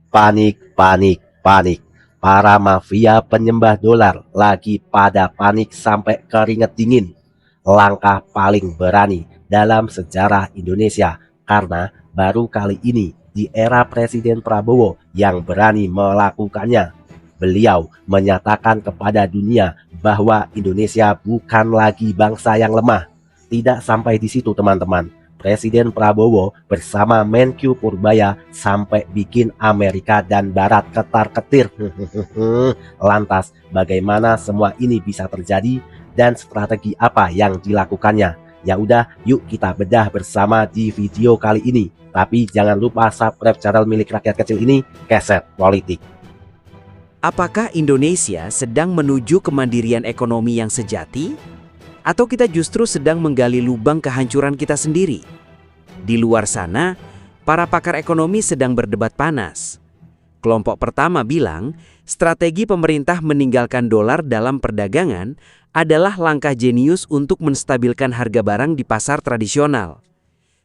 Panik, panik, panik. Para mafia penyembah dolar lagi pada panik sampai keringat dingin. Langkah paling berani dalam sejarah Indonesia karena baru kali ini di era Presiden Prabowo yang berani melakukannya. Beliau menyatakan kepada dunia bahwa Indonesia bukan lagi bangsa yang lemah. Tidak sampai di situ teman-teman. Presiden Prabowo bersama Menkyu Purbaya sampai bikin Amerika dan Barat ketar-ketir. Lantas, bagaimana semua ini bisa terjadi dan strategi apa yang dilakukannya? Ya udah, yuk kita bedah bersama di video kali ini. Tapi jangan lupa subscribe channel milik rakyat kecil ini, Keset Politik. Apakah Indonesia sedang menuju kemandirian ekonomi yang sejati? Atau kita justru sedang menggali lubang kehancuran kita sendiri? Di luar sana, para pakar ekonomi sedang berdebat panas. Kelompok pertama bilang, strategi pemerintah meninggalkan dolar dalam perdagangan adalah langkah jenius untuk menstabilkan harga barang di pasar tradisional.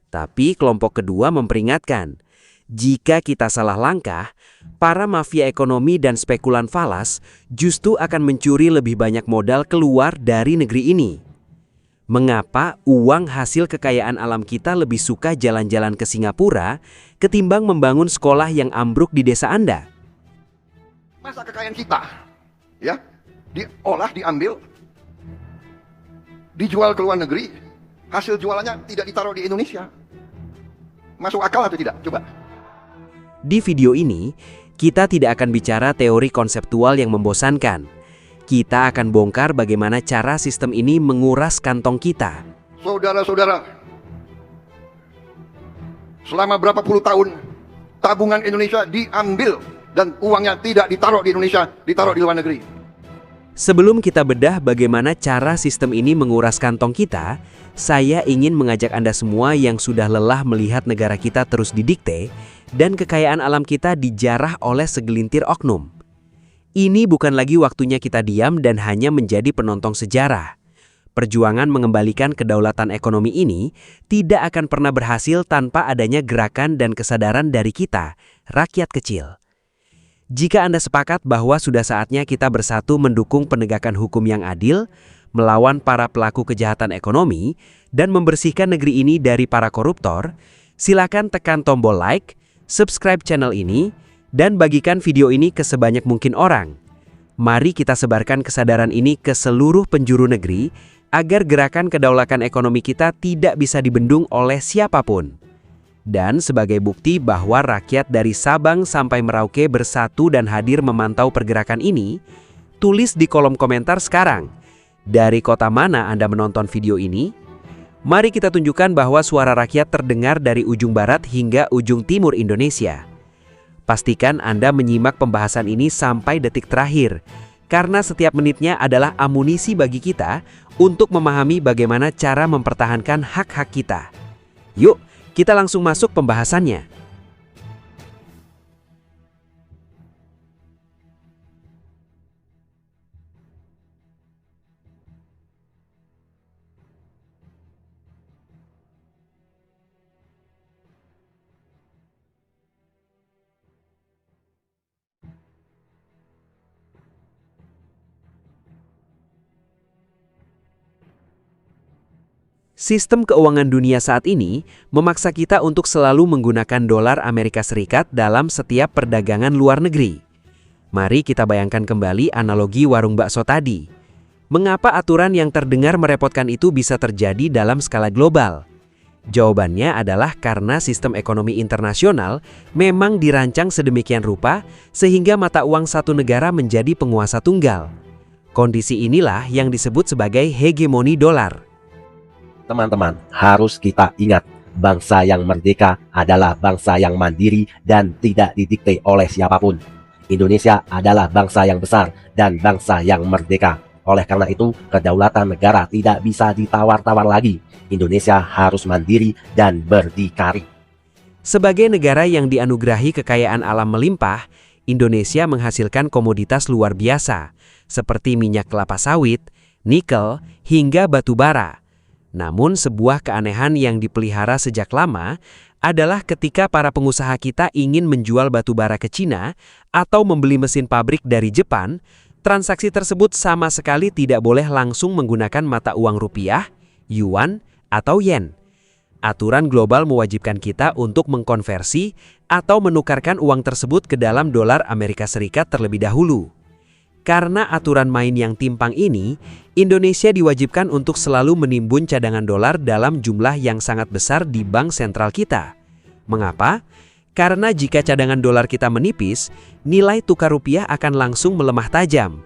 Tapi kelompok kedua memperingatkan, jika kita salah langkah, para mafia ekonomi dan spekulan falas justru akan mencuri lebih banyak modal keluar dari negeri ini. Mengapa uang hasil kekayaan alam kita lebih suka jalan-jalan ke Singapura ketimbang membangun sekolah yang ambruk di desa Anda? Masa kekayaan kita, ya, diolah, diambil, dijual ke luar negeri, hasil jualannya tidak ditaruh di Indonesia. Masuk akal atau tidak? Coba. Di video ini, kita tidak akan bicara teori konseptual yang membosankan. Kita akan bongkar bagaimana cara sistem ini menguras kantong kita. Saudara-saudara, selama berapa puluh tahun tabungan Indonesia diambil dan uangnya tidak ditaruh di Indonesia, ditaruh di luar negeri. Sebelum kita bedah bagaimana cara sistem ini menguras kantong kita, saya ingin mengajak Anda semua yang sudah lelah melihat negara kita terus didikte dan kekayaan alam kita dijarah oleh segelintir oknum. Ini bukan lagi waktunya kita diam dan hanya menjadi penonton sejarah. Perjuangan mengembalikan kedaulatan ekonomi ini tidak akan pernah berhasil tanpa adanya gerakan dan kesadaran dari kita, rakyat kecil. Jika Anda sepakat bahwa sudah saatnya kita bersatu mendukung penegakan hukum yang adil, melawan para pelaku kejahatan ekonomi, dan membersihkan negeri ini dari para koruptor, silakan tekan tombol like, subscribe channel ini, dan bagikan video ini ke sebanyak mungkin orang. Mari kita sebarkan kesadaran ini ke seluruh penjuru negeri agar gerakan kedaulatan ekonomi kita tidak bisa dibendung oleh siapapun. Dan sebagai bukti bahwa rakyat dari Sabang sampai Merauke bersatu dan hadir memantau pergerakan ini, tulis di kolom komentar sekarang, dari kota mana Anda menonton video ini? Mari kita tunjukkan bahwa suara rakyat terdengar dari ujung barat hingga ujung timur Indonesia. Pastikan Anda menyimak pembahasan ini sampai detik terakhir, karena setiap menitnya adalah amunisi bagi kita untuk memahami bagaimana cara mempertahankan hak-hak kita. Yuk, kita langsung masuk pembahasannya. Sistem keuangan dunia saat ini memaksa kita untuk selalu menggunakan dolar Amerika Serikat dalam setiap perdagangan luar negeri. Mari kita bayangkan kembali analogi warung bakso tadi. Mengapa aturan yang terdengar merepotkan itu bisa terjadi dalam skala global? Jawabannya adalah karena sistem ekonomi internasional memang dirancang sedemikian rupa sehingga mata uang satu negara menjadi penguasa tunggal. Kondisi inilah yang disebut sebagai hegemoni dolar. Teman-teman, harus kita ingat, bangsa yang merdeka adalah bangsa yang mandiri dan tidak didikte oleh siapapun. Indonesia adalah bangsa yang besar dan bangsa yang merdeka. Oleh karena itu, kedaulatan negara tidak bisa ditawar-tawar lagi. Indonesia harus mandiri dan berdikari. Sebagai negara yang dianugerahi kekayaan alam melimpah, Indonesia menghasilkan komoditas luar biasa, seperti minyak kelapa sawit, nikel, hingga batu bara. Namun sebuah keanehan yang dipelihara sejak lama adalah ketika para pengusaha kita ingin menjual batu bara ke Cina atau membeli mesin pabrik dari Jepang, transaksi tersebut sama sekali tidak boleh langsung menggunakan mata uang rupiah, yuan, atau yen. Aturan global mewajibkan kita untuk mengkonversi atau menukarkan uang tersebut ke dalam dolar Amerika Serikat terlebih dahulu. Karena aturan main yang timpang ini, Indonesia diwajibkan untuk selalu menimbun cadangan dolar dalam jumlah yang sangat besar di bank sentral kita. Mengapa? Karena jika cadangan dolar kita menipis, nilai tukar rupiah akan langsung melemah tajam.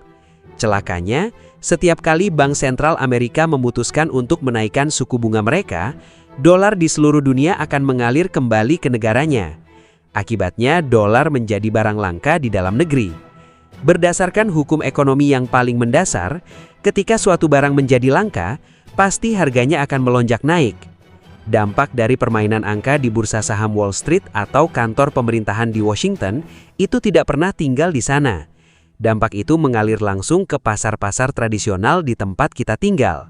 Celakanya, setiap kali Bank Sentral Amerika memutuskan untuk menaikkan suku bunga mereka, dolar di seluruh dunia akan mengalir kembali ke negaranya. Akibatnya, dolar menjadi barang langka di dalam negeri. Berdasarkan hukum ekonomi yang paling mendasar, ketika suatu barang menjadi langka, pasti harganya akan melonjak naik. Dampak dari permainan angka di bursa saham Wall Street atau kantor pemerintahan di Washington itu tidak pernah tinggal di sana. Dampak itu mengalir langsung ke pasar-pasar tradisional di tempat kita tinggal.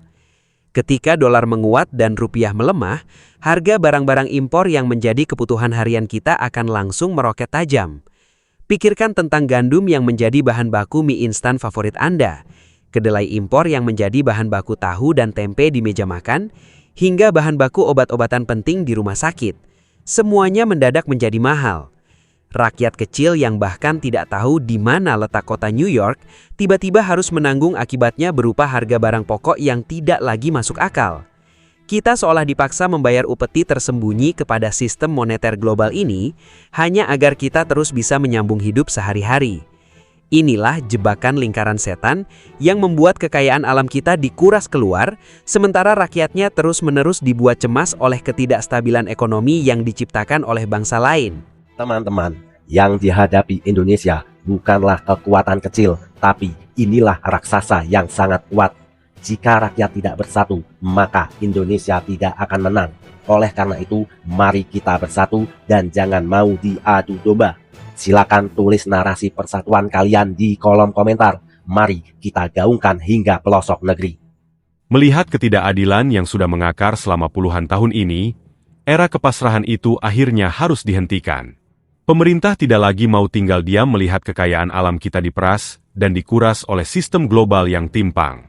Ketika dolar menguat dan rupiah melemah, harga barang-barang impor yang menjadi kebutuhan harian kita akan langsung meroket tajam. Pikirkan tentang gandum yang menjadi bahan baku mie instan favorit Anda, kedelai impor yang menjadi bahan baku tahu dan tempe di meja makan, hingga bahan baku obat-obatan penting di rumah sakit. Semuanya mendadak menjadi mahal. Rakyat kecil yang bahkan tidak tahu di mana letak kota New York, tiba-tiba harus menanggung akibatnya berupa harga barang pokok yang tidak lagi masuk akal. Kita seolah dipaksa membayar upeti tersembunyi kepada sistem moneter global ini, hanya agar kita terus bisa menyambung hidup sehari-hari. Inilah jebakan lingkaran setan yang membuat kekayaan alam kita dikuras keluar, sementara rakyatnya terus-menerus dibuat cemas oleh ketidakstabilan ekonomi yang diciptakan oleh bangsa lain. Teman-teman, yang dihadapi Indonesia bukanlah kekuatan kecil, tapi inilah raksasa yang sangat kuat. Jika rakyat tidak bersatu, maka Indonesia tidak akan menang. Oleh karena itu, mari kita bersatu dan jangan mau diadu domba. Silakan tulis narasi persatuan kalian di kolom komentar. Mari kita gaungkan hingga pelosok negeri. Melihat ketidakadilan yang sudah mengakar selama puluhan tahun ini, era kepasrahan itu akhirnya harus dihentikan. Pemerintah tidak lagi mau tinggal diam melihat kekayaan alam kita diperas dan dikuras oleh sistem global yang timpang.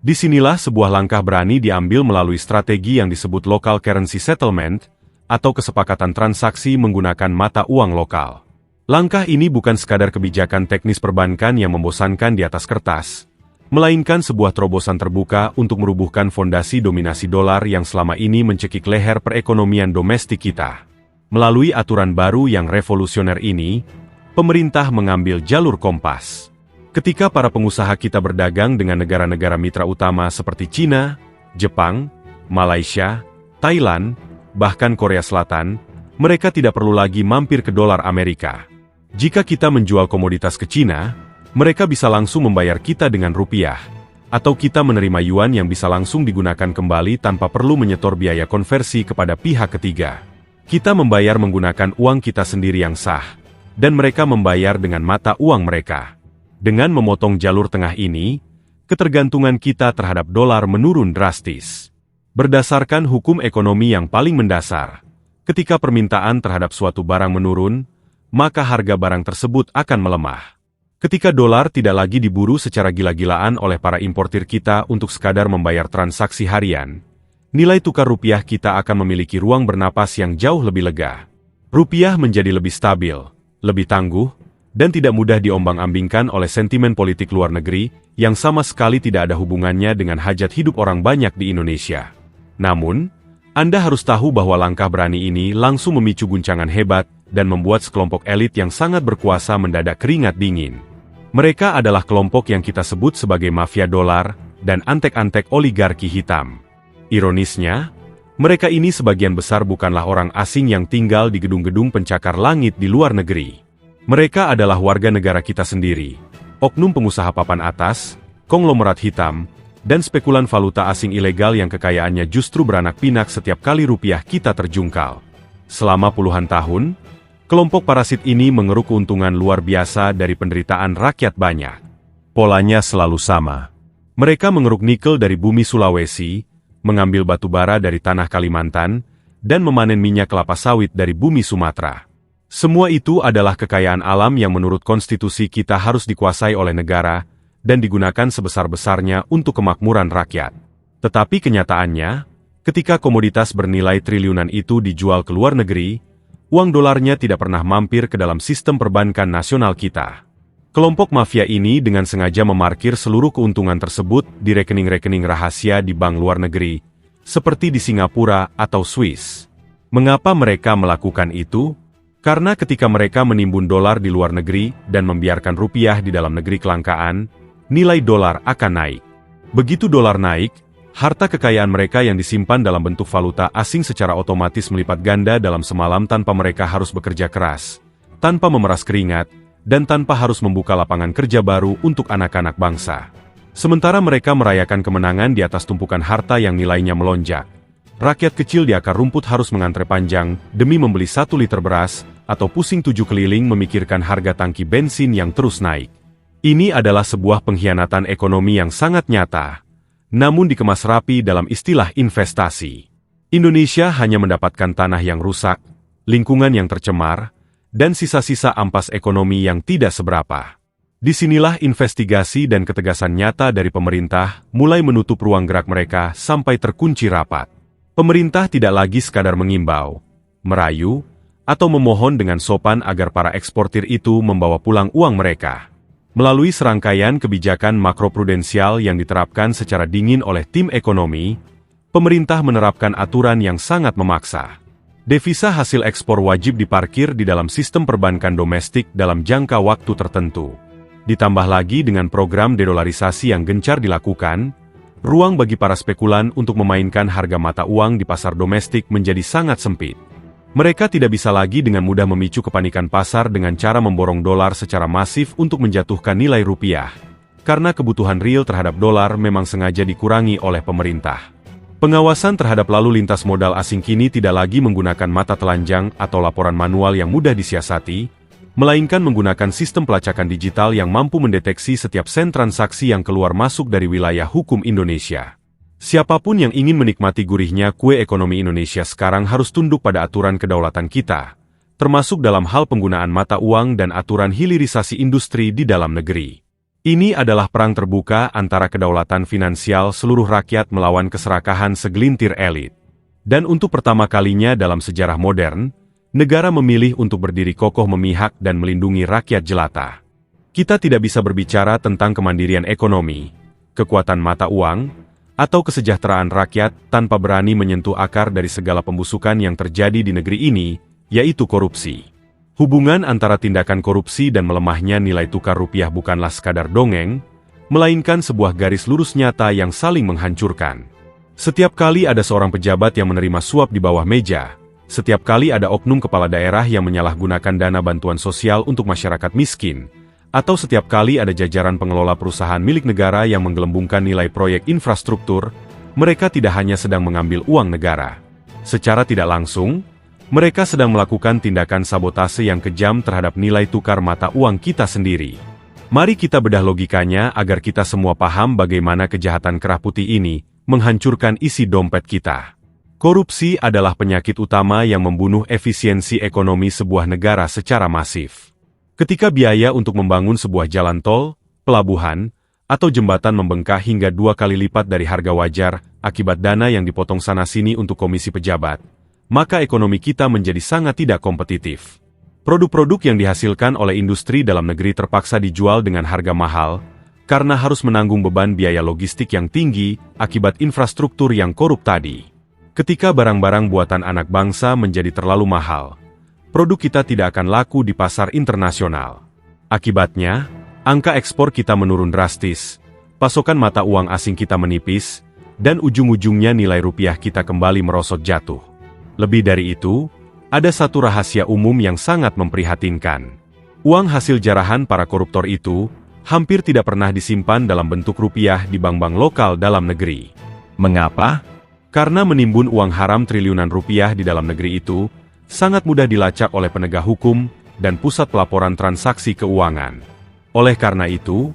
Disinilah sebuah langkah berani diambil melalui strategi yang disebut local currency settlement atau kesepakatan transaksi menggunakan mata uang lokal. Langkah ini bukan sekadar kebijakan teknis perbankan yang membosankan di atas kertas, melainkan sebuah terobosan terbuka untuk merubuhkan fondasi dominasi dolar yang selama ini mencekik leher perekonomian domestik kita. Melalui aturan baru yang revolusioner ini, pemerintah mengambil jalur kompas. Ketika para pengusaha kita berdagang dengan negara-negara mitra utama seperti Cina, Jepang, Malaysia, Thailand, bahkan Korea Selatan, mereka tidak perlu lagi mampir ke dolar Amerika. Jika kita menjual komoditas ke Cina, mereka bisa langsung membayar kita dengan rupiah, atau kita menerima yuan yang bisa langsung digunakan kembali tanpa perlu menyetor biaya konversi kepada pihak ketiga. Kita membayar menggunakan uang kita sendiri yang sah, dan mereka membayar dengan mata uang mereka. Dengan memotong jalur tengah ini, ketergantungan kita terhadap dolar menurun drastis. Berdasarkan hukum ekonomi yang paling mendasar, ketika permintaan terhadap suatu barang menurun, maka harga barang tersebut akan melemah. Ketika dolar tidak lagi diburu secara gila-gilaan oleh para importir kita untuk sekadar membayar transaksi harian, nilai tukar rupiah kita akan memiliki ruang bernapas yang jauh lebih lega. Rupiah menjadi lebih stabil, lebih tangguh, dan tidak mudah diombang-ambingkan oleh sentimen politik luar negeri yang sama sekali tidak ada hubungannya dengan hajat hidup orang banyak di Indonesia. Namun, Anda harus tahu bahwa langkah berani ini langsung memicu guncangan hebat dan membuat sekelompok elit yang sangat berkuasa mendadak keringat dingin. Mereka adalah kelompok yang kita sebut sebagai mafia dolar dan antek-antek oligarki hitam. Ironisnya, mereka ini sebagian besar bukanlah orang asing yang tinggal di gedung-gedung pencakar langit di luar negeri. Mereka adalah warga negara kita sendiri, oknum pengusaha papan atas, konglomerat hitam, dan spekulan valuta asing ilegal yang kekayaannya justru beranak pinak setiap kali rupiah kita terjungkal. Selama puluhan tahun, kelompok parasit ini mengeruk keuntungan luar biasa dari penderitaan rakyat banyak. Polanya selalu sama. Mereka mengeruk nikel dari bumi Sulawesi, mengambil batu bara dari tanah Kalimantan, dan memanen minyak kelapa sawit dari bumi Sumatera. Semua itu adalah kekayaan alam yang menurut konstitusi kita harus dikuasai oleh negara dan digunakan sebesar-besarnya untuk kemakmuran rakyat. Tetapi kenyataannya, ketika komoditas bernilai triliunan itu dijual ke luar negeri, uang dolarnya tidak pernah mampir ke dalam sistem perbankan nasional kita. Kelompok mafia ini dengan sengaja memarkir seluruh keuntungan tersebut di rekening-rekening rahasia di bank luar negeri, seperti di Singapura atau Swiss. Mengapa mereka melakukan itu? Karena ketika mereka menimbun dolar di luar negeri dan membiarkan rupiah di dalam negeri kelangkaan, nilai dolar akan naik. Begitu dolar naik, harta kekayaan mereka yang disimpan dalam bentuk valuta asing secara otomatis melipat ganda dalam semalam tanpa mereka harus bekerja keras, tanpa memeras keringat, dan tanpa harus membuka lapangan kerja baru untuk anak-anak bangsa. Sementara mereka merayakan kemenangan di atas tumpukan harta yang nilainya melonjak, rakyat kecil di akar rumput harus mengantre panjang demi membeli 1 liter beras, atau pusing 7 keliling memikirkan harga tangki bensin yang terus naik. Ini adalah sebuah pengkhianatan ekonomi yang sangat nyata, namun dikemas rapi dalam istilah investasi. Indonesia hanya mendapatkan tanah yang rusak, lingkungan yang tercemar, dan sisa-sisa ampas ekonomi yang tidak seberapa. Disinilah investigasi dan ketegasan nyata dari pemerintah mulai menutup ruang gerak mereka sampai terkunci rapat. Pemerintah tidak lagi sekadar mengimbau, merayu, atau memohon dengan sopan agar para eksportir itu membawa pulang uang mereka. Melalui serangkaian kebijakan makroprudensial yang diterapkan secara dingin oleh tim ekonomi, pemerintah menerapkan aturan yang sangat memaksa. Devisa hasil ekspor wajib diparkir di dalam sistem perbankan domestik dalam jangka waktu tertentu. Ditambah lagi dengan program dedolarisasi yang gencar dilakukan, ruang bagi para spekulan untuk memainkan harga mata uang di pasar domestik menjadi sangat sempit. Mereka tidak bisa lagi dengan mudah memicu kepanikan pasar dengan cara memborong dolar secara masif untuk menjatuhkan nilai rupiah, karena kebutuhan real terhadap dolar memang sengaja dikurangi oleh pemerintah. Pengawasan terhadap lalu lintas modal asing kini tidak lagi menggunakan mata telanjang atau laporan manual yang mudah disiasati, melainkan menggunakan sistem pelacakan digital yang mampu mendeteksi setiap sen transaksi yang keluar masuk dari wilayah hukum Indonesia. Siapapun yang ingin menikmati gurihnya kue ekonomi Indonesia sekarang harus tunduk pada aturan kedaulatan kita, termasuk dalam hal penggunaan mata uang dan aturan hilirisasi industri di dalam negeri. Ini adalah perang terbuka antara kedaulatan finansial seluruh rakyat melawan keserakahan segelintir elit. Dan untuk pertama kalinya dalam sejarah modern, negara memilih untuk berdiri kokoh memihak dan melindungi rakyat jelata. Kita tidak bisa berbicara tentang kemandirian ekonomi, kekuatan mata uang, atau kesejahteraan rakyat tanpa berani menyentuh akar dari segala pembusukan yang terjadi di negeri ini, yaitu korupsi. Hubungan antara tindakan korupsi dan melemahnya nilai tukar rupiah bukanlah sekadar dongeng, melainkan sebuah garis lurus nyata yang saling menghancurkan. Setiap kali ada seorang pejabat yang menerima suap di bawah meja, setiap kali ada oknum kepala daerah yang menyalahgunakan dana bantuan sosial untuk masyarakat miskin, atau setiap kali ada jajaran pengelola perusahaan milik negara yang menggelembungkan nilai proyek infrastruktur, mereka tidak hanya sedang mengambil uang negara. Secara tidak langsung, mereka sedang melakukan tindakan sabotase yang kejam terhadap nilai tukar mata uang kita sendiri. Mari kita bedah logikanya agar kita semua paham bagaimana kejahatan kerah putih ini menghancurkan isi dompet kita. Korupsi adalah penyakit utama yang membunuh efisiensi ekonomi sebuah negara secara masif. Ketika biaya untuk membangun sebuah jalan tol, pelabuhan, atau jembatan membengkak hingga 2 kali lipat dari harga wajar akibat dana yang dipotong sana-sini untuk komisi pejabat, maka ekonomi kita menjadi sangat tidak kompetitif. Produk-produk yang dihasilkan oleh industri dalam negeri terpaksa dijual dengan harga mahal, karena harus menanggung beban biaya logistik yang tinggi akibat infrastruktur yang korup tadi. Ketika barang-barang buatan anak bangsa menjadi terlalu mahal, produk kita tidak akan laku di pasar internasional. Akibatnya, angka ekspor kita menurun drastis, pasokan mata uang asing kita menipis, dan ujung-ujungnya nilai rupiah kita kembali merosot jatuh. Lebih dari itu, ada satu rahasia umum yang sangat memprihatinkan. Uang hasil jarahan para koruptor itu hampir tidak pernah disimpan dalam bentuk rupiah di bank-bank lokal dalam negeri. Mengapa? Karena menimbun uang haram triliunan rupiah di dalam negeri itu sangat mudah dilacak oleh penegak hukum dan pusat pelaporan transaksi keuangan. Oleh karena itu,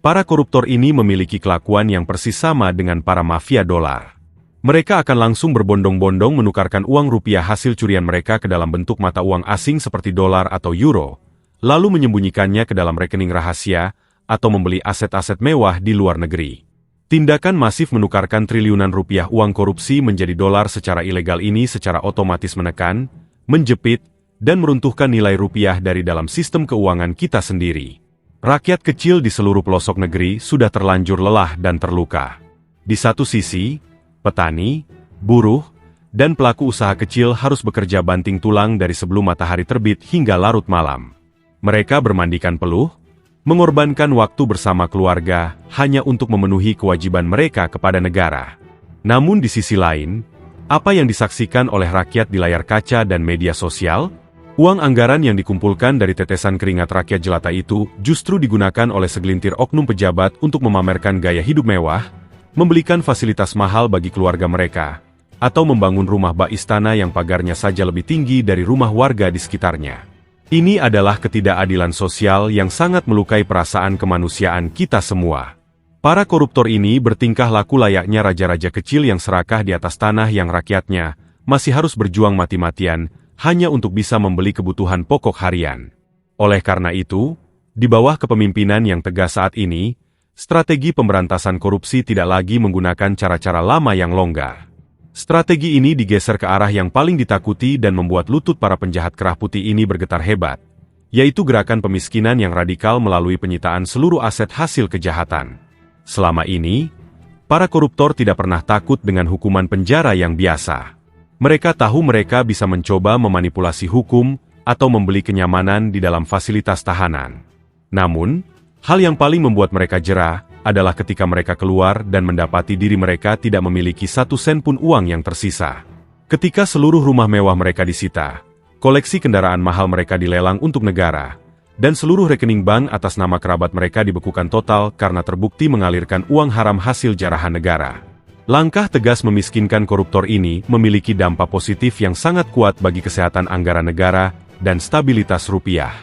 para koruptor ini memiliki kelakuan yang persis sama dengan para mafia dolar. Mereka akan langsung berbondong-bondong menukarkan uang rupiah hasil curian mereka ke dalam bentuk mata uang asing seperti dolar atau euro, lalu menyembunyikannya ke dalam rekening rahasia atau membeli aset-aset mewah di luar negeri. Tindakan masif menukarkan triliunan rupiah uang korupsi menjadi dolar secara ilegal ini secara otomatis menekan, menjepit, dan meruntuhkan nilai rupiah dari dalam sistem keuangan kita sendiri. Rakyat kecil di seluruh pelosok negeri sudah terlanjur lelah dan terluka. Di satu sisi, petani, buruh, dan pelaku usaha kecil harus bekerja banting tulang dari sebelum matahari terbit hingga larut malam. Mereka bermandikan peluh, mengorbankan waktu bersama keluarga hanya untuk memenuhi kewajiban mereka kepada negara. Namun di sisi lain, apa yang disaksikan oleh rakyat di layar kaca dan media sosial? Uang anggaran yang dikumpulkan dari tetesan keringat rakyat jelata itu justru digunakan oleh segelintir oknum pejabat untuk memamerkan gaya hidup mewah, membelikan fasilitas mahal bagi keluarga mereka, atau membangun rumah bak istana yang pagarnya saja lebih tinggi dari rumah warga di sekitarnya. Ini adalah ketidakadilan sosial yang sangat melukai perasaan kemanusiaan kita semua. Para koruptor ini bertingkah laku layaknya raja-raja kecil yang serakah di atas tanah yang rakyatnya masih harus berjuang mati-matian hanya untuk bisa membeli kebutuhan pokok harian. Oleh karena itu, di bawah kepemimpinan yang tegas saat ini, strategi pemberantasan korupsi tidak lagi menggunakan cara-cara lama yang longgar. Strategi ini digeser ke arah yang paling ditakuti dan membuat lutut para penjahat kerah putih ini bergetar hebat, yaitu gerakan pemiskinan yang radikal melalui penyitaan seluruh aset hasil kejahatan. Selama ini, para koruptor tidak pernah takut dengan hukuman penjara yang biasa. Mereka tahu mereka bisa mencoba memanipulasi hukum atau membeli kenyamanan di dalam fasilitas tahanan. Namun, hal yang paling membuat mereka jera adalah ketika mereka keluar dan mendapati diri mereka tidak memiliki 1 sen pun uang yang tersisa. Ketika seluruh rumah mewah mereka disita, koleksi kendaraan mahal mereka dilelang untuk negara, dan seluruh rekening bank atas nama kerabat mereka dibekukan total karena terbukti mengalirkan uang haram hasil jarahan negara. Langkah tegas memiskinkan koruptor ini memiliki dampak positif yang sangat kuat bagi kesehatan anggaran negara dan stabilitas rupiah.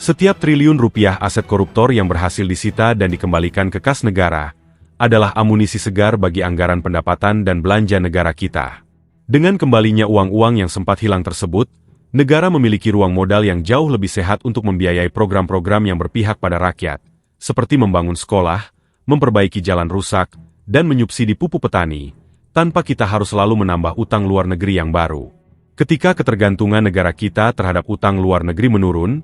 Setiap triliun rupiah aset koruptor yang berhasil disita dan dikembalikan ke kas negara adalah amunisi segar bagi anggaran pendapatan dan belanja negara kita. Dengan kembalinya uang-uang yang sempat hilang tersebut, negara memiliki ruang modal yang jauh lebih sehat untuk membiayai program-program yang berpihak pada rakyat, seperti membangun sekolah, memperbaiki jalan rusak, dan menyubsidi pupuk petani, tanpa kita harus selalu menambah utang luar negeri yang baru. Ketika ketergantungan negara kita terhadap utang luar negeri menurun,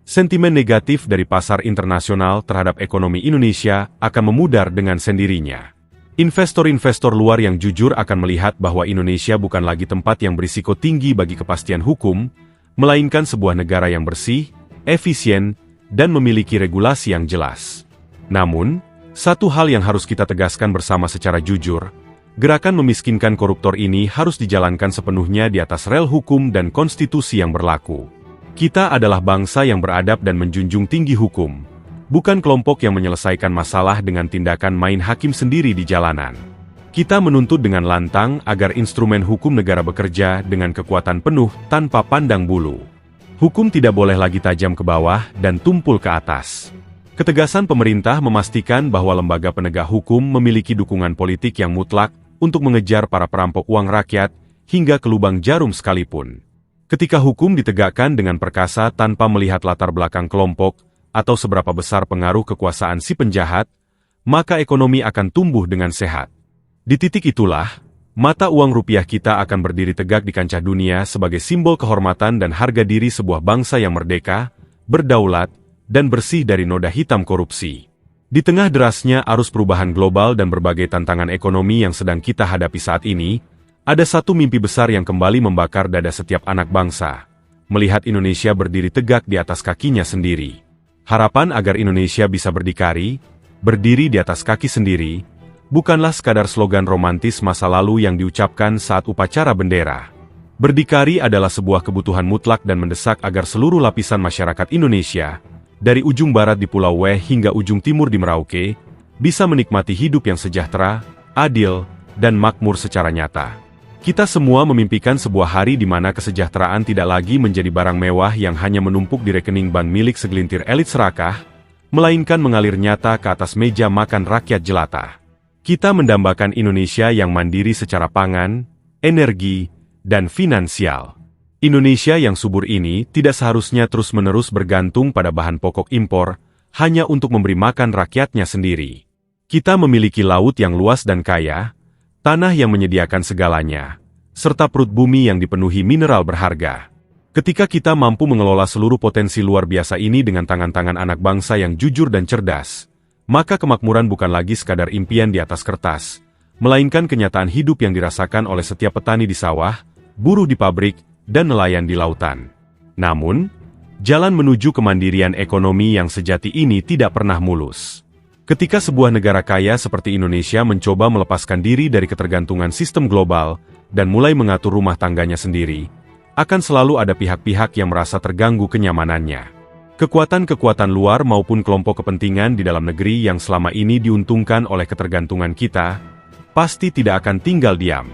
sentimen negatif dari pasar internasional terhadap ekonomi Indonesia akan memudar dengan sendirinya. Investor-investor luar yang jujur akan melihat bahwa Indonesia bukan lagi tempat yang berisiko tinggi bagi kepastian hukum, melainkan sebuah negara yang bersih, efisien, dan memiliki regulasi yang jelas. Namun, satu hal yang harus kita tegaskan bersama secara jujur, gerakan memiskinkan koruptor ini harus dijalankan sepenuhnya di atas rel hukum dan konstitusi yang berlaku. Kita adalah bangsa yang beradab dan menjunjung tinggi hukum, bukan kelompok yang menyelesaikan masalah dengan tindakan main hakim sendiri di jalanan. Kita menuntut dengan lantang agar instrumen hukum negara bekerja dengan kekuatan penuh tanpa pandang bulu. Hukum tidak boleh lagi tajam ke bawah dan tumpul ke atas. Ketegasan pemerintah memastikan bahwa lembaga penegak hukum memiliki dukungan politik yang mutlak untuk mengejar para perampok uang rakyat hingga ke lubang jarum sekalipun. Ketika hukum ditegakkan dengan perkasa tanpa melihat latar belakang kelompok atau seberapa besar pengaruh kekuasaan si penjahat, maka ekonomi akan tumbuh dengan sehat. Di titik itulah, mata uang rupiah kita akan berdiri tegak di kancah dunia sebagai simbol kehormatan dan harga diri sebuah bangsa yang merdeka, berdaulat, dan bersih dari noda hitam korupsi. Di tengah derasnya arus perubahan global dan berbagai tantangan ekonomi yang sedang kita hadapi saat ini, ada satu mimpi besar yang kembali membakar dada setiap anak bangsa, melihat Indonesia berdiri tegak di atas kakinya sendiri. Harapan agar Indonesia bisa berdikari, berdiri di atas kaki sendiri, bukanlah sekadar slogan romantis masa lalu yang diucapkan saat upacara bendera. Berdikari adalah sebuah kebutuhan mutlak dan mendesak agar seluruh lapisan masyarakat Indonesia, dari ujung barat di Pulau W hingga ujung timur di Merauke, bisa menikmati hidup yang sejahtera, adil, dan makmur secara nyata. Kita semua memimpikan sebuah hari di mana kesejahteraan tidak lagi menjadi barang mewah yang hanya menumpuk di rekening bank milik segelintir elit serakah, melainkan mengalir nyata ke atas meja makan rakyat jelata. Kita mendambakan Indonesia yang mandiri secara pangan, energi, dan finansial. Indonesia yang subur ini tidak seharusnya terus-menerus bergantung pada bahan pokok impor, hanya untuk memberi makan rakyatnya sendiri. Kita memiliki laut yang luas dan kaya, tanah yang menyediakan segalanya, serta perut bumi yang dipenuhi mineral berharga. Ketika kita mampu mengelola seluruh potensi luar biasa ini dengan tangan-tangan anak bangsa yang jujur dan cerdas, maka kemakmuran bukan lagi sekadar impian di atas kertas, melainkan kenyataan hidup yang dirasakan oleh setiap petani di sawah, buruh di pabrik, dan nelayan di lautan. Namun, jalan menuju kemandirian ekonomi yang sejati ini tidak pernah mulus. Ketika sebuah negara kaya seperti Indonesia mencoba melepaskan diri dari ketergantungan sistem global dan mulai mengatur rumah tangganya sendiri, akan selalu ada pihak-pihak yang merasa terganggu kenyamanannya. Kekuatan-kekuatan luar maupun kelompok kepentingan di dalam negeri yang selama ini diuntungkan oleh ketergantungan kita, pasti tidak akan tinggal diam.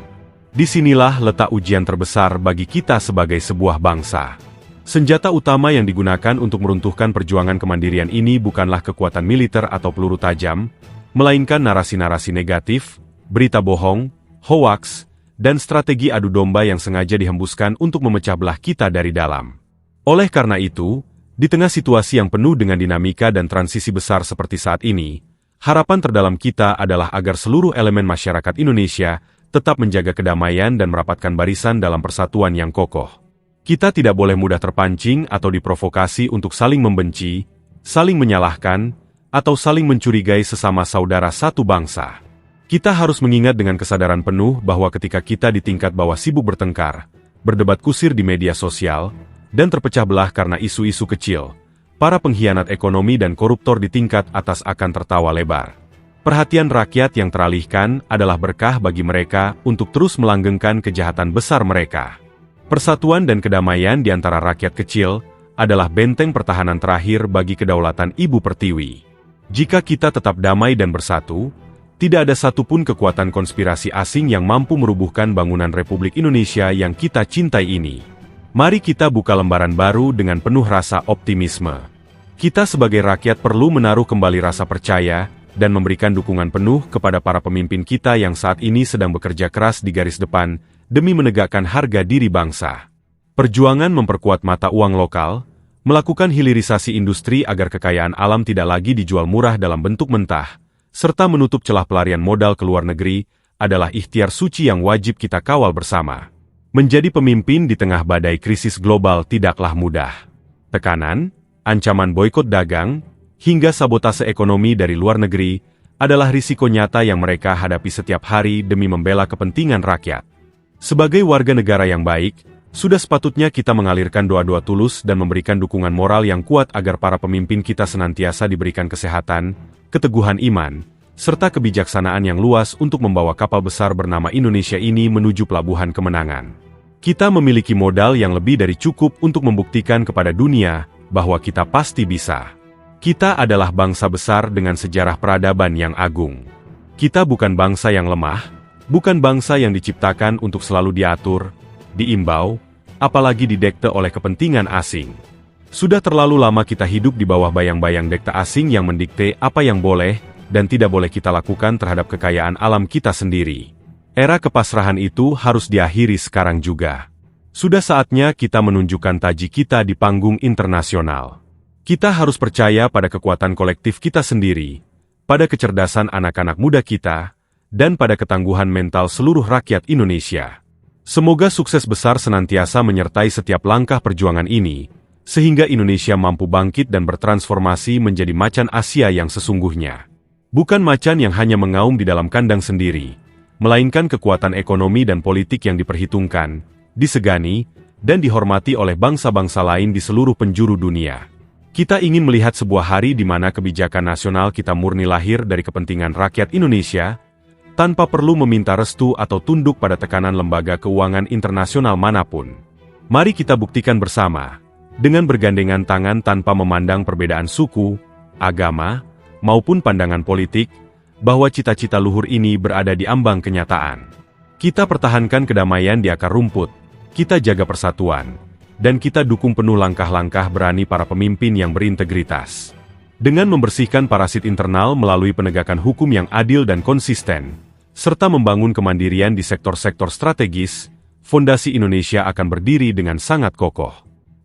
Disinilah letak ujian terbesar bagi kita sebagai sebuah bangsa. Senjata utama yang digunakan untuk meruntuhkan perjuangan kemandirian ini bukanlah kekuatan militer atau peluru tajam, melainkan narasi-narasi negatif, berita bohong, hoaks, dan strategi adu domba yang sengaja dihembuskan untuk memecah belah kita dari dalam. Oleh karena itu, di tengah situasi yang penuh dengan dinamika dan transisi besar seperti saat ini, harapan terdalam kita adalah agar seluruh elemen masyarakat Indonesia tetap menjaga kedamaian dan merapatkan barisan dalam persatuan yang kokoh. Kita tidak boleh mudah terpancing atau diprovokasi untuk saling membenci, saling menyalahkan, atau saling mencurigai sesama saudara satu bangsa. Kita harus mengingat dengan kesadaran penuh bahwa ketika kita di tingkat bawah sibuk bertengkar, berdebat kusir di media sosial, dan terpecah belah karena isu-isu kecil, para pengkhianat ekonomi dan koruptor di tingkat atas akan tertawa lebar. Perhatian rakyat yang teralihkan adalah berkah bagi mereka untuk terus melanggengkan kejahatan besar mereka. Persatuan dan kedamaian di antara rakyat kecil adalah benteng pertahanan terakhir bagi kedaulatan Ibu Pertiwi. Jika kita tetap damai dan bersatu, tidak ada satupun kekuatan konspirasi asing yang mampu merubuhkan bangunan Republik Indonesia yang kita cintai ini. Mari kita buka lembaran baru dengan penuh rasa optimisme. Kita sebagai rakyat perlu menaruh kembali rasa percaya dan memberikan dukungan penuh kepada para pemimpin kita yang saat ini sedang bekerja keras di garis depan demi menegakkan harga diri bangsa. Perjuangan memperkuat mata uang lokal, melakukan hilirisasi industri agar kekayaan alam tidak lagi dijual murah dalam bentuk mentah, serta menutup celah pelarian modal ke luar negeri adalah ikhtiar suci yang wajib kita kawal bersama. Menjadi pemimpin di tengah badai krisis global tidaklah mudah. Tekanan, ancaman boikot dagang, hingga sabotase ekonomi dari luar negeri adalah risiko nyata yang mereka hadapi setiap hari demi membela kepentingan rakyat. Sebagai warga negara yang baik, sudah sepatutnya kita mengalirkan doa-doa tulus dan memberikan dukungan moral yang kuat agar para pemimpin kita senantiasa diberikan kesehatan, keteguhan iman, serta kebijaksanaan yang luas untuk membawa kapal besar bernama Indonesia ini menuju pelabuhan kemenangan. Kita memiliki modal yang lebih dari cukup untuk membuktikan kepada dunia bahwa kita pasti bisa. Kita adalah bangsa besar dengan sejarah peradaban yang agung. Kita bukan bangsa yang lemah, bukan bangsa yang diciptakan untuk selalu diatur, diimbau, apalagi didekte oleh kepentingan asing. Sudah terlalu lama kita hidup di bawah bayang-bayang dekte asing yang mendikte apa yang boleh dan tidak boleh kita lakukan terhadap kekayaan alam kita sendiri. Era kepasrahan itu harus diakhiri sekarang juga. Sudah saatnya kita menunjukkan taji kita di panggung internasional. Kita harus percaya pada kekuatan kolektif kita sendiri, pada kecerdasan anak-anak muda kita, dan pada ketangguhan mental seluruh rakyat Indonesia. Semoga sukses besar senantiasa menyertai setiap langkah perjuangan ini, sehingga Indonesia mampu bangkit dan bertransformasi menjadi macan Asia yang sesungguhnya. Bukan macan yang hanya mengaum di dalam kandang sendiri, melainkan kekuatan ekonomi dan politik yang diperhitungkan, disegani, dan dihormati oleh bangsa-bangsa lain di seluruh penjuru dunia. Kita ingin melihat sebuah hari di mana kebijakan nasional kita murni lahir dari kepentingan rakyat Indonesia, tanpa perlu meminta restu atau tunduk pada tekanan lembaga keuangan internasional manapun. Mari kita buktikan bersama, dengan bergandengan tangan tanpa memandang perbedaan suku, agama, maupun pandangan politik, bahwa cita-cita luhur ini berada di ambang kenyataan. Kita pertahankan kedamaian di akar rumput, kita jaga persatuan, dan kita dukung penuh langkah-langkah berani para pemimpin yang berintegritas. Dengan membersihkan parasit internal melalui penegakan hukum yang adil dan konsisten, serta membangun kemandirian di sektor-sektor strategis, fondasi Indonesia akan berdiri dengan sangat kokoh.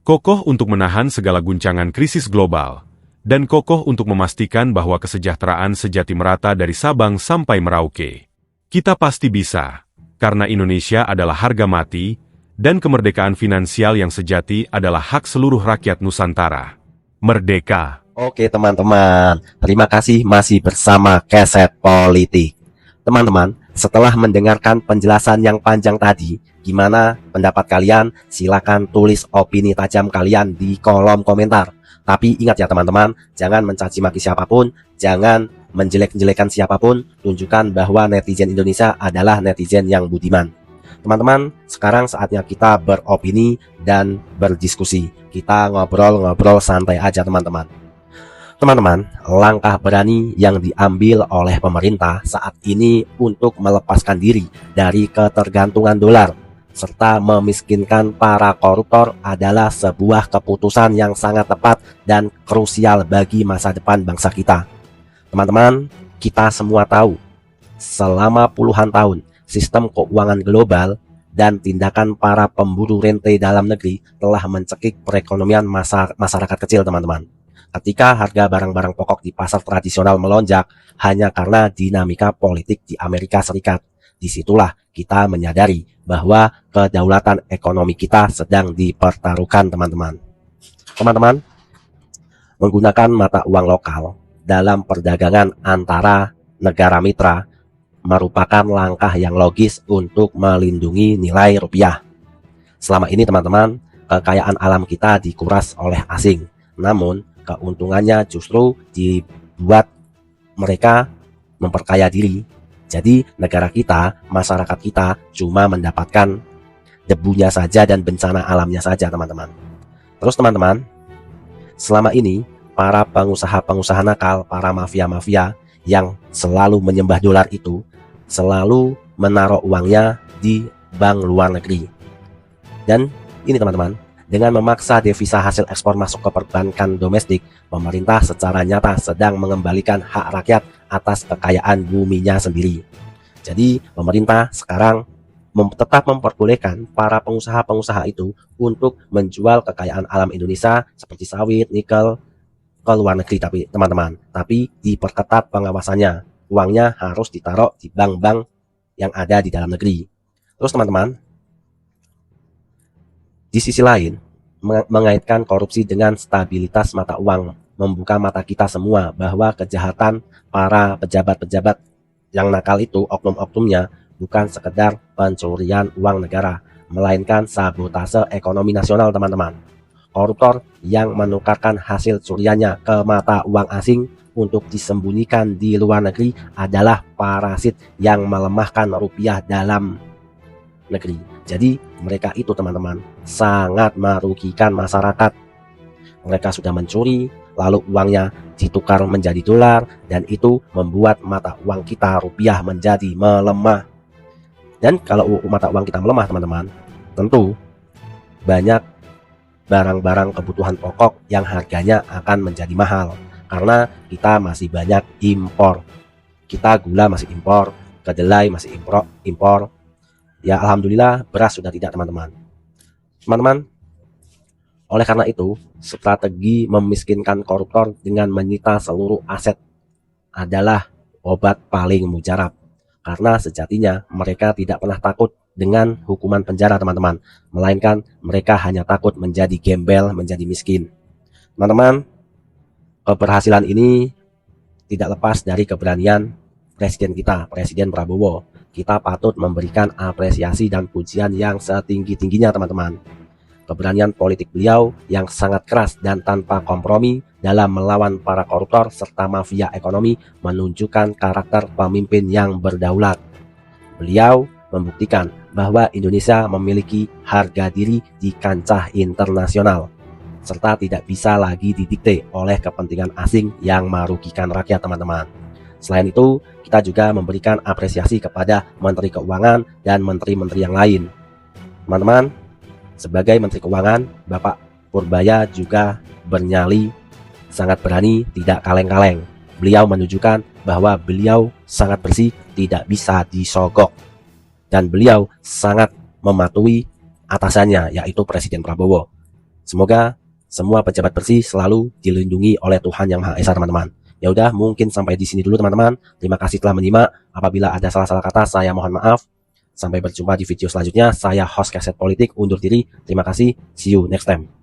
Kokoh untuk menahan segala guncangan krisis global, dan kokoh untuk memastikan bahwa kesejahteraan sejati merata dari Sabang sampai Merauke. Kita pasti bisa, karena Indonesia adalah harga mati, dan kemerdekaan finansial yang sejati adalah hak seluruh rakyat Nusantara. Merdeka! Oke teman-teman, terima kasih masih bersama Keset Politik. Teman-teman, setelah mendengarkan penjelasan yang panjang tadi, gimana pendapat kalian? Silakan tulis opini tajam kalian di kolom komentar. Tapi ingat ya teman-teman, jangan mencaci maki siapapun, jangan menjelek-jelekan siapapun, tunjukkan bahwa netizen Indonesia adalah netizen yang budiman. Teman-teman, sekarang saatnya kita beropini dan berdiskusi. Kita ngobrol-ngobrol santai aja teman-teman. Teman-teman, langkah berani yang diambil oleh pemerintah saat ini untuk melepaskan diri dari ketergantungan dolar serta memiskinkan para koruptor adalah sebuah keputusan yang sangat tepat dan krusial bagi masa depan bangsa kita. Teman-teman, kita semua tahu, selama puluhan tahun, sistem keuangan global dan tindakan para pemburu rente dalam negeri telah mencekik perekonomian masyarakat kecil, teman-teman. Ketika harga barang-barang pokok di pasar tradisional melonjak hanya karena dinamika politik di Amerika Serikat. Disitulah kita menyadari bahwa kedaulatan ekonomi kita sedang dipertaruhkan, teman-teman. Teman-teman, menggunakan mata uang lokal dalam perdagangan antara negara mitra merupakan langkah yang logis untuk melindungi nilai rupiah. Selama ini, teman-teman, kekayaan alam kita dikuras oleh asing. Namun, keuntungannya justru dibuat mereka memperkaya diri. Jadi negara kita, masyarakat kita cuma mendapatkan debunya saja dan bencana alamnya saja, teman-teman. Terus teman-teman, selama ini para pengusaha-pengusaha nakal, para mafia-mafia yang selalu menyembah dolar itu selalu menaruh uangnya di bank luar negeri. Dan ini teman-teman, dengan memaksa devisa hasil ekspor masuk ke perbankan domestik, pemerintah secara nyata sedang mengembalikan hak rakyat atas kekayaan buminya sendiri. Jadi, pemerintah sekarang tetap memperbolehkan para pengusaha-pengusaha itu untuk menjual kekayaan alam Indonesia seperti sawit, nikel ke luar negeri, tapi teman-teman, tapi diperketat pengawasannya. Uangnya harus ditaruh di bank-bank yang ada di dalam negeri. Terus teman-teman, di sisi lain, mengaitkan korupsi dengan stabilitas mata uang, membuka mata kita semua bahwa kejahatan para pejabat-pejabat yang nakal itu, oknum-oknumnya, bukan sekedar pencurian uang negara, melainkan sabotase ekonomi nasional, teman-teman. Koruptor yang menukarkan hasil curiannya ke mata uang asing untuk disembunyikan di luar negeri adalah parasit yang melemahkan rupiah dalam negeri. Jadi mereka itu, teman-teman, sangat merugikan masyarakat. Mereka sudah mencuri, lalu uangnya ditukar menjadi dolar, dan itu membuat mata uang kita rupiah menjadi melemah. Dan kalau mata uang kita melemah, teman-teman, tentu banyak barang-barang kebutuhan pokok yang harganya akan menjadi mahal karena kita masih banyak impor. Kita gula masih impor, kedelai masih impor. Ya alhamdulillah beras sudah tidak, teman-teman. Teman-teman, oleh karena itu strategi memiskinkan koruptor dengan menyita seluruh aset adalah obat paling mujarab. Karena sejatinya mereka tidak pernah takut dengan hukuman penjara, teman-teman, melainkan mereka hanya takut menjadi gembel, menjadi miskin. Teman-teman, keberhasilan ini tidak lepas dari keberanian presiden kita, Presiden Prabowo. Kita patut memberikan apresiasi dan pujian yang setinggi-tingginya, teman-teman. Keberanian politik beliau yang sangat keras dan tanpa kompromi dalam melawan para koruptor serta mafia ekonomi menunjukkan karakter pemimpin yang berdaulat. Beliau membuktikan bahwa Indonesia memiliki harga diri di kancah internasional serta tidak bisa lagi didikte oleh kepentingan asing yang merugikan rakyat, teman-teman. Selain itu, kita juga memberikan apresiasi kepada Menteri Keuangan dan menteri-menteri yang lain. Teman-teman, sebagai Menteri Keuangan, Bapak Purbaya juga bernyali sangat berani, tidak kaleng-kaleng. Beliau menunjukkan bahwa beliau sangat bersih, tidak bisa disogok. Dan beliau sangat mematuhi atasannya, yaitu Presiden Prabowo. Semoga semua pejabat bersih selalu dilindungi oleh Tuhan Yang Maha Esa, teman-teman. Ya udah, mungkin sampai di sini dulu, teman-teman. Terima kasih telah menyimak. Apabila ada salah-salah kata, saya mohon maaf. Sampai berjumpa di video selanjutnya. Saya host Keset Politik undur diri. Terima kasih. See you next time.